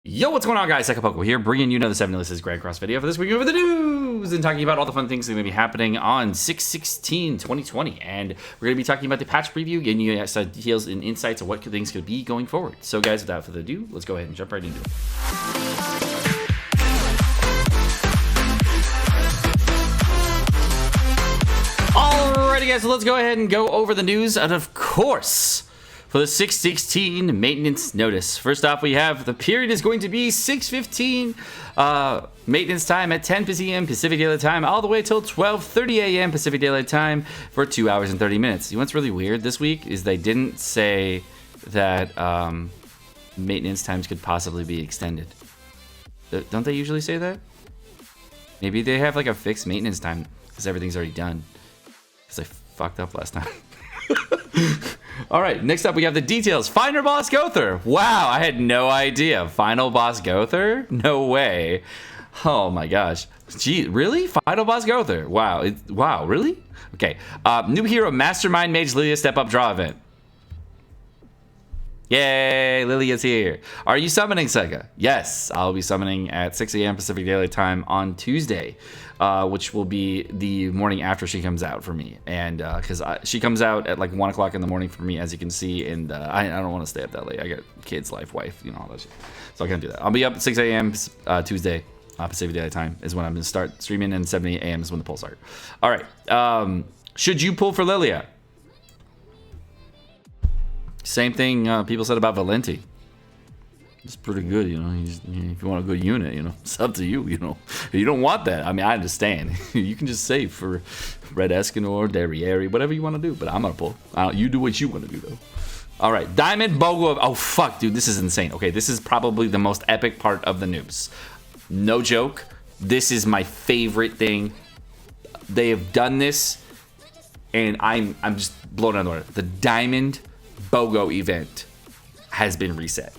Yo, what's going on, guys? Sekapoko here, bringing you another 7 Lists Grand Cross video for this week over the news and talking about all the fun things that are going to be happening on 6/16/2020. And we're going to be talking about the patch preview, getting you guys details and insights of what things could be going forward. So, guys, without further ado, let's go ahead and jump right into it. Alrighty, guys, so let's go ahead and go over the news. And of course, for the 6/16 maintenance notice. First off, we have the period is going to be 6/15 maintenance time at 10 p.m. Pacific Daylight Time all the way till 12:30 a.m. Pacific Daylight Time for 2 hours and 30 minutes. You know what's really weird this week is they didn't say that maintenance times could possibly be extended. Don't they usually say that? Maybe they have like a fixed maintenance time because everything's already done. Because I fucked up last time. All right, next up we have the details. Final boss Gowther. Wow, I had no idea. Final boss Gowther? No way. Oh my gosh. Gee, really? Final boss Gowther. Wow. Wow, really? Okay. New hero Mastermind Mage Lilia Step Up Draw event. Yay, Lilia's here. Are you summoning, Sega? Yes, I'll be summoning at 6 a.m. Pacific Daylight Time on Tuesday, which will be the morning after she comes out for me. And because she comes out at like 1 o'clock in the morning for me, as you can see, and I don't want to stay up that late. I got kids, life, wife, you know, all that shit. So I can't do that. I'll be up at 6 a.m. Tuesday, Pacific Daylight Time is when I'm going to start streaming, and 7 a.m. is when the polls start. All right. Should you pull for Lilia? Same thing people said about Valenti. It's pretty good, you know. If you want a good unit, you know, it's up to you, you know. If you don't want that, I mean, I understand. You can just save for Red Escanor, Derriere, whatever you want to do. But I'm going to pull. You do what you want to do, though. All right, Diamond Bogo. Oh, fuck, dude, this is insane. Okay, this is probably the most epic part of the news. No joke. This is my favorite thing. They have done this, and I'm just blown out of the water. The Diamond Bogo event has been reset.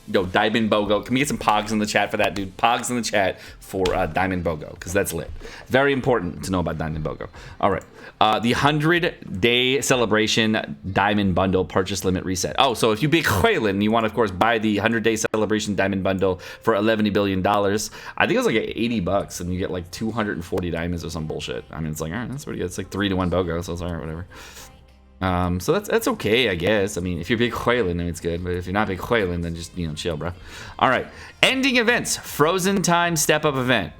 Yo, Diamond Bogo. Can we get some pogs in the chat for that, dude? Pogs in the chat for Diamond Bogo, because that's lit. Very important to know about Diamond Bogo. All right. The 100-day celebration Diamond Bundle purchase limit reset. Oh, so if you be Hualin, you want to, of course, buy the 100-day celebration Diamond Bundle for $11 billion. I think it was like $80, and you get like 240 diamonds or some bullshit. I mean, it's like, all right, that's pretty good. It's like 3-to-1 Bogo, so it's all right, whatever. So that's okay, I guess. I mean, if you're big Hualin, then it's good. But if you're not big Hualin, then just, you know, chill, bro. All right. Ending events. Frozen Time Step Up event.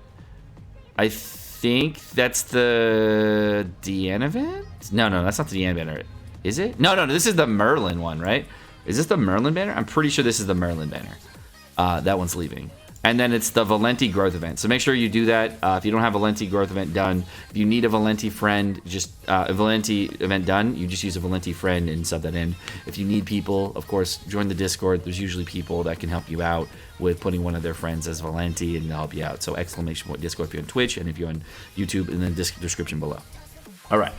I think that's the DN event? No, that's not the DN banner. Is it? No, this is the Merlin one, right? Is this the Merlin banner? I'm pretty sure this is the Merlin banner. That one's leaving. And then it's the Valenti growth event. So make sure you do that. If you don't have a Valenti growth event done, if you need a Valenti friend, just a Valenti event done, you just use a Valenti friend and sub that in. If you need people, of course, join the Discord. There's usually people that can help you out with putting one of their friends as Valenti, and they'll help you out. So exclamation point Discord if you're on Twitch, and if you're on YouTube, and then description below. All right.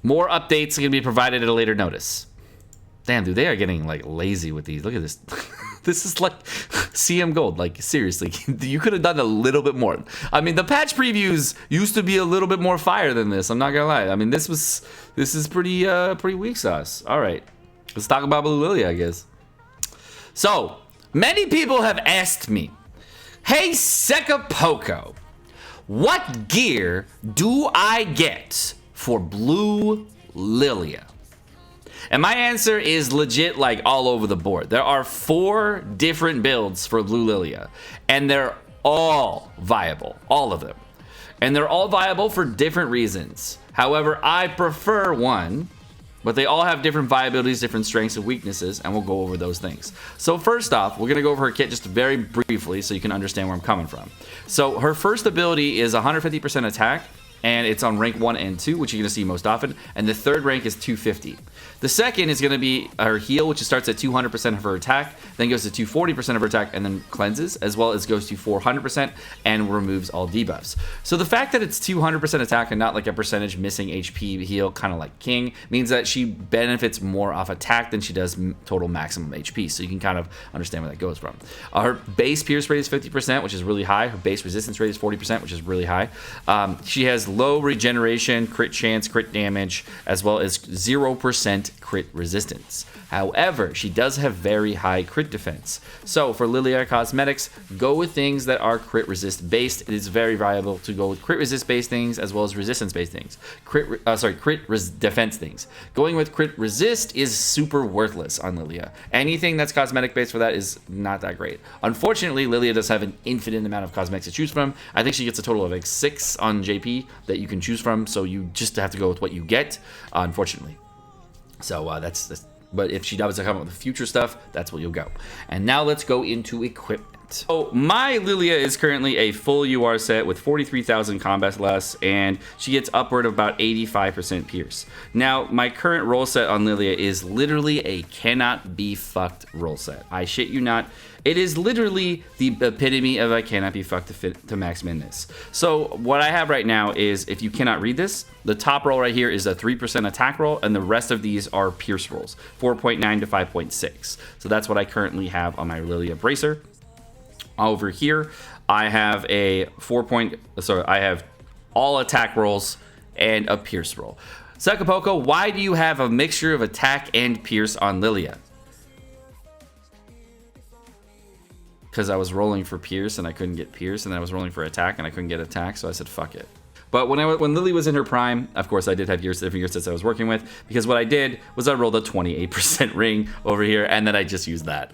More updates are going to be provided at a later notice. Damn, dude, they are getting like lazy with these. Look at this. This is like CM Gold. Like, seriously, you could have done a little bit more. I mean, the patch previews used to be a little bit more fire than this. I'm not gonna lie. I mean, this is pretty weak sauce. All right, let's talk about Blue Lilia, I guess. So many people have asked me, "Hey, Sekapoko, what gear do I get for Blue Lilia?" And my answer is legit, like, all over the board. There are 4 different builds for Blue Lilia, and they're all viable, all of them. And they're all viable for different reasons. However, I prefer one, but they all have different viabilities, different strengths and weaknesses, and we'll go over those things. So first off, we're gonna go over her kit just very briefly so you can understand where I'm coming from. So her first ability is 150% attack, and it's on rank 1 and 2, which you're gonna see most often, and the third rank is 250. The second is going to be her heal, which starts at 200% of her attack, then goes to 240% of her attack, and then cleanses, as well as goes to 400% and removes all debuffs. So the fact that it's 200% attack and not like a percentage missing HP heal, kind of like King, means that she benefits more off attack than she does total maximum HP. So you can kind of understand where that goes from. Her base pierce rate is 50%, which is really high. Her base resistance rate is 40%, which is really high. She has low regeneration, crit chance, crit damage, as well as 0% crit resistance. However, she does have very high crit defense. So for Lilia Cosmetics, go with things that are crit resist based. It is very viable to go with crit resist based things as well as resistance based things. Crit defense things. Going with crit resist is super worthless on Lilia. Anything that's cosmetic based for that is not that great. Unfortunately, Lilia does have an infinite amount of cosmetics to choose from. I think she gets a total of like 6 on JP that you can choose from, so you just have to go with what you get, unfortunately. So but if she does come up with future stuff, that's where you'll go. And now let's go into equipment. So my Lilia is currently a full UR set with 43,000 combat less, and she gets upward of about 85% pierce. Now, my current roll set on Lilia is literally a cannot be fucked roll set. I shit you not. It is literally the epitome of I cannot be fucked to max min this. So what I have right now is, if you cannot read this, the top roll right here is a 3% attack roll, and the rest of these are pierce rolls, 4.9 to 5.6. So that's what I currently have on my Lilia Bracer. Over here, I have I have all attack rolls and a pierce roll. Sekapoko, why do you have a mixture of attack and pierce on Lilia? Because I was rolling for pierce and I couldn't get pierce, and then I was rolling for attack and I couldn't get attack, so I said fuck it. But when Lily was in her prime, of course, I did have different year sets I was working with, because what I did was I rolled a 28% ring over here, and then I just used that.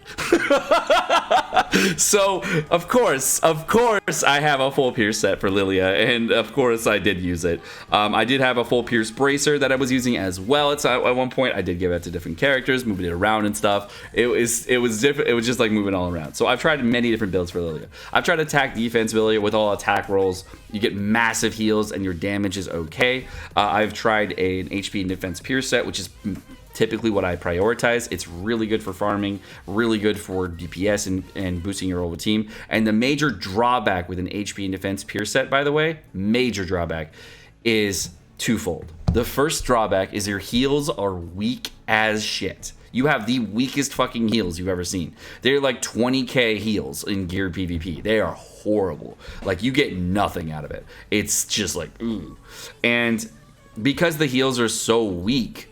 So, of course, I have a full Pierce set for Lilia, and of course, I did use it. I did have a full Pierce Bracer that I was using as well. At one point, I did give it to different characters, moving it around and stuff. It was different. It was just like moving all around. So I've tried many different builds for Lilia. I've tried attack defense Lilia with all attack rolls. You get massive heals, and your damage is okay. I've tried an HP and defense Pierce set, which is typically what I prioritize. It's really good for farming, really good for DPS and boosting your overall team. And the major drawback with an HP and defense Pierce set, by the way, major drawback, is twofold. The first drawback is your heals are weak as shit. You have the weakest fucking heals you've ever seen. They're like 20k heals in geared PvP. They are horrible. Like, you get nothing out of it. It's just like, ooh. And because the heals are so weak,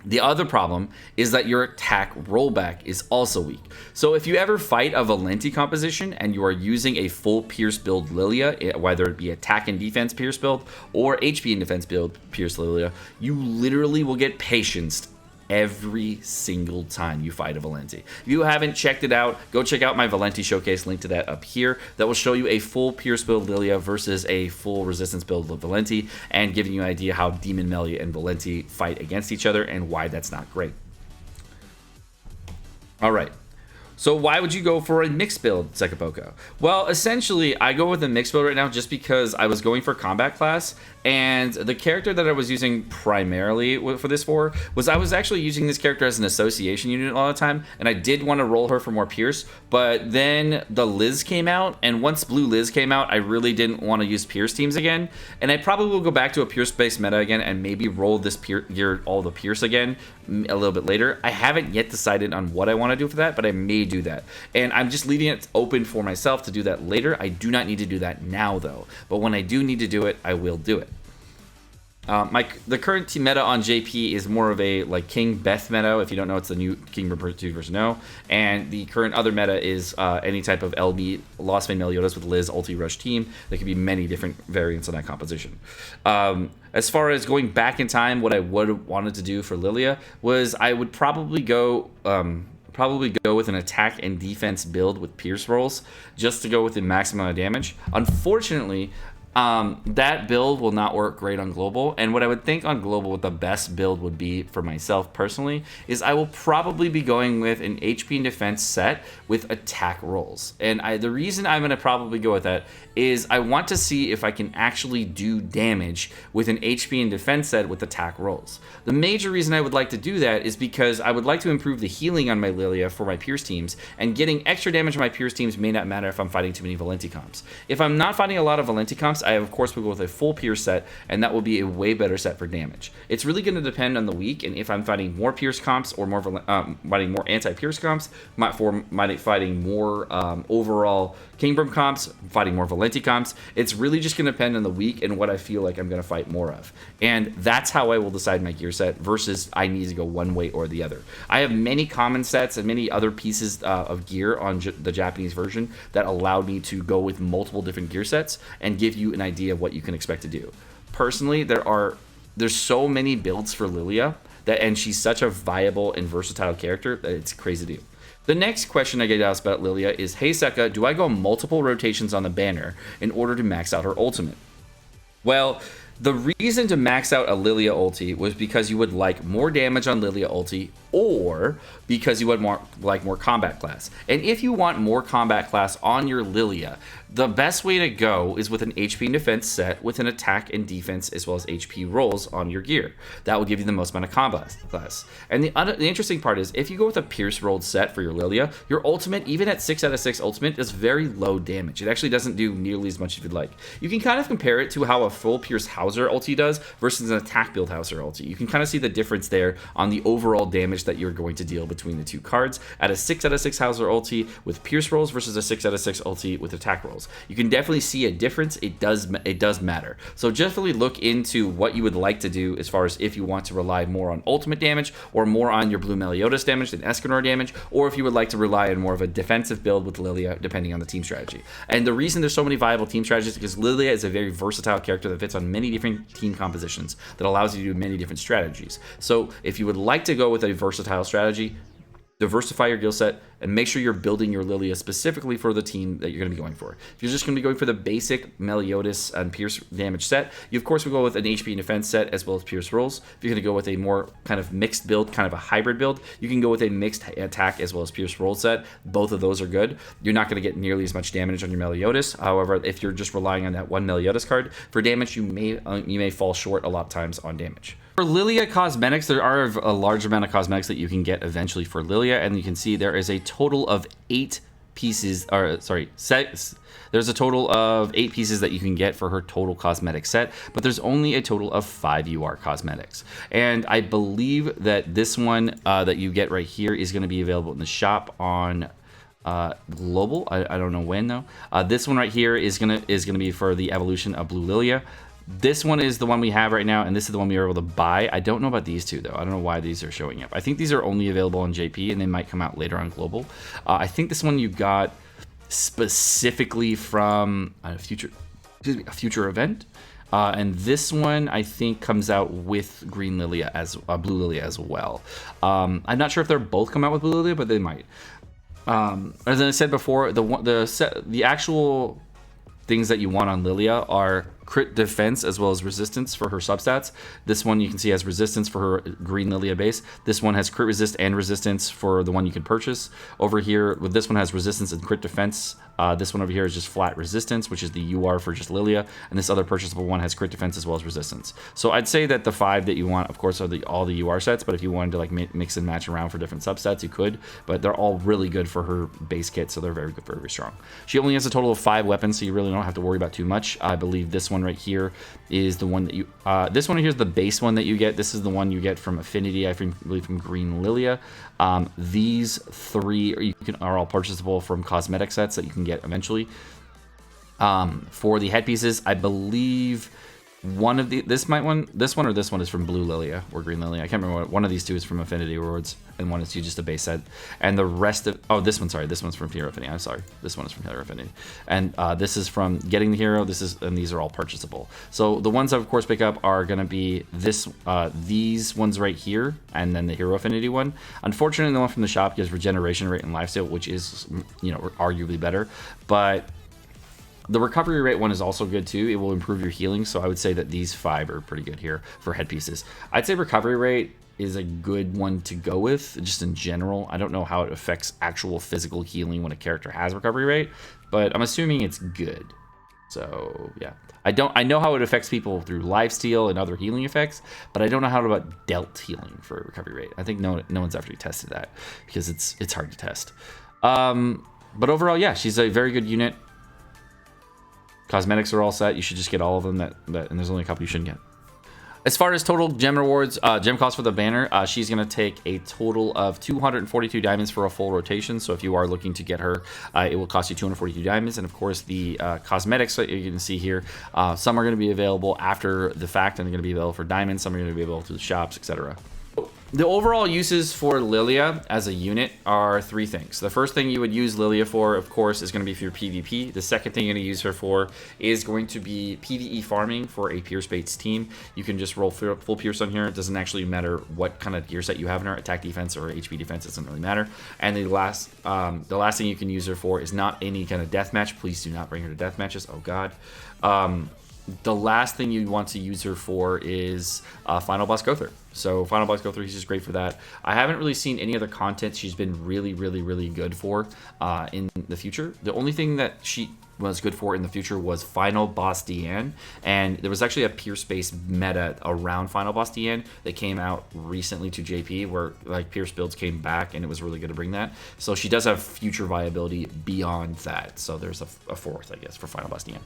the other problem is that your attack rollback is also weak. So if you ever fight a Valenti composition and you are using a full Pierce build Lilia, whether it be attack and defense Pierce build or HP and defense build Pierce Lilia, you literally will get patience every single time you fight a Valenti. If you haven't checked it out, go check out my Valenti showcase, link to that up here. That will show you a full Pierce build Lilia versus a full resistance build of Valenti, and giving you an idea how Demon Melia and Valenti fight against each other and why that's not great. Alright, so why would you go for a mixed build, Sekapoko? Well, essentially, I go with a mixed build right now just because I was going for combat class, and the character that I was using primarily for this was I was actually using this character as an association unit all the time, and I did want to roll her for more Pierce, but then the Liz came out, and once Blue Liz came out, I really didn't want to use Pierce teams again, and I probably will go back to a Pierce-based meta again and maybe roll this all the Pierce again a little bit later. I haven't yet decided on what I want to do for that, but I may do that, and I'm just leaving it open for myself to do that later. I do not need to do that now, though, but when I do need to do it, I will do it. The current team meta on JP is more of a like King Beth meta. If you don't know, it's the new King 2 versus No. And the current other meta is any type of LB Lost Vein Meliodas with Liz Ulti Rush team. There could be many different variants on that composition. As far as going back in time, what I would have wanted to do for Lilia was I would probably go with an attack and defense build with Pierce rolls just to go with the maximum amount of damage. Unfortunately, that build will not work great on global, and what I would think on global what the best build would be for myself personally is I will probably be going with an HP and defense set with attack rolls. And the reason I'm going to probably go with that is I want to see if I can actually do damage with an HP and defense set with attack rolls. The major reason I would like to do that is because I would like to improve the healing on my Lilia for my Pierce teams, and getting extra damage on my Pierce teams may not matter if I'm fighting too many Valenti comps. If I'm not fighting a lot of Valenti comps, I of course would go with a full pierce set, and that will be a way better set for damage. It's really going to depend on the week, and if I'm fighting more pierce comps or more fighting more anti-pierce comps, fighting more overall Kingbrim comps, fighting more Valenti comps. It's really just going to depend on the week and what I feel like I'm going to fight more of. And that's how I will decide my gear set versus I need to go one way or the other. I have many common sets and many other pieces of gear on the Japanese version that allowed me to go with multiple different gear sets and give you an idea of what you can expect to do. Personally, there's so many builds for Lilia and she's such a viable and versatile character that it's crazy to do. The next question I get asked about Lilia is, hey Seka, do I go multiple rotations on the banner in order to max out her ultimate? Well, the reason to max out a Lilia ulti was because you would like more damage on Lilia ulti, or because you would like more combat class. And if you want more combat class on your Lilia, the best way to go is with an HP and defense set with an attack and defense as well as HP rolls on your gear. That will give you the most amount of combat class. And the interesting part is, if you go with a pierce rolled set for your Lilia, your ultimate, even at 6 out of 6 ultimate, is very low damage. It actually doesn't do nearly as much as you'd like. You can kind of compare it to how a full pierce Hauser ulti does versus an attack build Hauser ulti. You can kind of see the difference there on the overall damage that you're going to deal between the two cards at a 6 out of 6 Hauser ulti with pierce rolls versus a 6 out of 6 ulti with attack rolls. You can definitely see a difference. It does matter. So definitely look into what you would like to do as far as if you want to rely more on ultimate damage or more on your blue Meliodas damage than Escanor damage, or if you would like to rely on more of a defensive build with Lilia depending on the team strategy. And the reason there's so many viable team strategies is because Lilia is a very versatile character that fits on many different team compositions that allows you to do many different strategies. So if you would like to go with a versatile strategy, diversify your guild set and make sure you're building your Lilia specifically for the team that you're going to be going for. If you're just going to be going for the basic Meliodas and Pierce damage set, you of course will go with an HP and defense set as well as Pierce rolls. If you're going to go with a more kind of mixed build, kind of a hybrid build, you can go with a mixed attack as well as Pierce roll set. Both of those are good. You're not going to get nearly as much damage on your Meliodas. However, if you're just relying on that one Meliodas card for damage, you may fall short a lot of times on damage. For Lilia Cosmetics, there are a large amount of cosmetics that you can get eventually for Lilia, and you can see there is a total of 8 pieces, or sorry, there's a total of 8 pieces that you can get for her total cosmetic set, but there's only a total of 5 UR cosmetics. And I believe that this one that you get right here is going to be available in the shop on global. I don't know when though. This one right here is gonna be for the evolution of Blue Lilia. This one is the one we have right now, and this is the one we were able to buy. I don't know about these two, though. I don't know why these are showing up. I think these are only available on JP, and they might come out later on Global. I think this one you got specifically from a future event. And this one, I think, comes out with Green Lilia Blue Lilia as well. I'm not sure if they're both come out with Blue Lilia, but they might. As I said before, the actual things that you want on Lilia are crit defense as well as resistance for her substats. This one you can see has resistance for her Green Lilia base. This one has crit resist and resistance for the one you can purchase. Over here, with this one has resistance and crit defense. This one over here is just flat resistance, which is the UR for just Lilia, and this other purchasable one has crit defense as well as resistance. So I'd say that the 5 that you want, of course, are all the UR sets, but if you wanted to like mix and match around for different subsets, you could, but they're all really good for her base kit, so they're very good, very, very strong. She only has a total of 5 weapons, so you really don't have to worry about too much. I believe this one right here is the one that you, this one here is the base one that you get. This is the one you get from Affinity, I believe from Green Lilia. These 3 are all purchasable from cosmetic sets that you can get eventually. For the headpieces, I believe one of this one or this one is from Blue Lilia or Green Lilia. I can't remember one of these two is from Affinity Rewards, and one is just a base set. And the rest of this one's from Hero Affinity. I'm sorry, this one is from Hero Affinity, and this is from Getting the Hero. And these are all purchasable. So the ones I of course pick up are going to be these ones right here, and then the Hero Affinity one. Unfortunately, the one from the shop gives regeneration rate and lifesteal, which is arguably better, but the recovery rate one is also good too. It will improve your healing, so I would say that these 5 are pretty good here for headpieces. I'd say recovery rate is a good one to go with, just in general. I don't know how it affects actual physical healing when a character has recovery rate, but I'm assuming it's good. So yeah, I know how it affects people through lifesteal and other healing effects, but I don't know how about dealt healing for recovery rate. I think no one's actually tested that because it's hard to test. But overall, yeah, she's a very good unit. Cosmetics are all set. You should just get all of them. And there's only a couple you shouldn't get. As far as total gem rewards, gem cost for the banner, she's going to take a total of 242 diamonds for a full rotation. So if you are looking to get her, it will cost you 242 diamonds. And of course, the cosmetics that you can see here, some are going to be available after the fact, and they're going to be available for diamonds. Some are going to be available through the shops, etc. The overall uses for Lilia as a unit are three things. The first thing you would use Lilia for, of course, is going to be for your PvP. The second thing you're going to use her for is going to be PvE farming for a Pierce-based team. You can just roll full Pierce on here. It doesn't actually matter what kind of gear set you have in her. Attack defense or HP defense doesn't really matter. And the last thing you can use her for is not any kind of deathmatch. Please do not bring her to death matches. Oh, God. The last thing you want to use her for is Final Boss Gowther. So Final Boss Gowther, he's just great for that. I haven't really seen any other content she's been really, really, really good for in the future. The only thing that she was good for in the future was Final Boss Deanne, and there was actually a Pierce-based meta around Final Boss Deanne that came out recently to JP, where like Pierce builds came back, and it was really good to bring that. So she does have future viability beyond that. So there's a fourth, I guess, for Final Boss Deanne.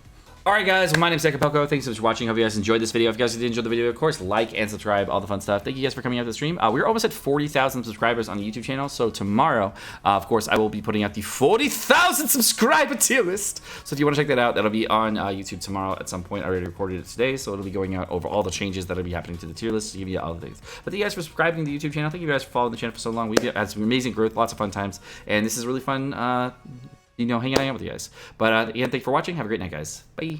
Alright guys, well, my name's Sekapoko. Thanks so much for watching. Hope you guys enjoyed this video. If you guys did enjoy the video, of course, like and subscribe, all the fun stuff. Thank you guys for coming out to the stream. We're almost at 40,000 subscribers on the YouTube channel, so tomorrow, of course, I will be putting out the 40,000 subscriber tier list. So if you want to check that out, that'll be on YouTube tomorrow at some point. I already recorded it today, so it'll be going out over all the changes that'll be happening to the tier list to give you all the things. But thank you guys for subscribing to the YouTube channel. Thank you guys for following the channel for so long. We've had some amazing growth, lots of fun times, and this is really fun, hanging out with you guys. But again, thank you for watching. Have a great night, guys. Bye.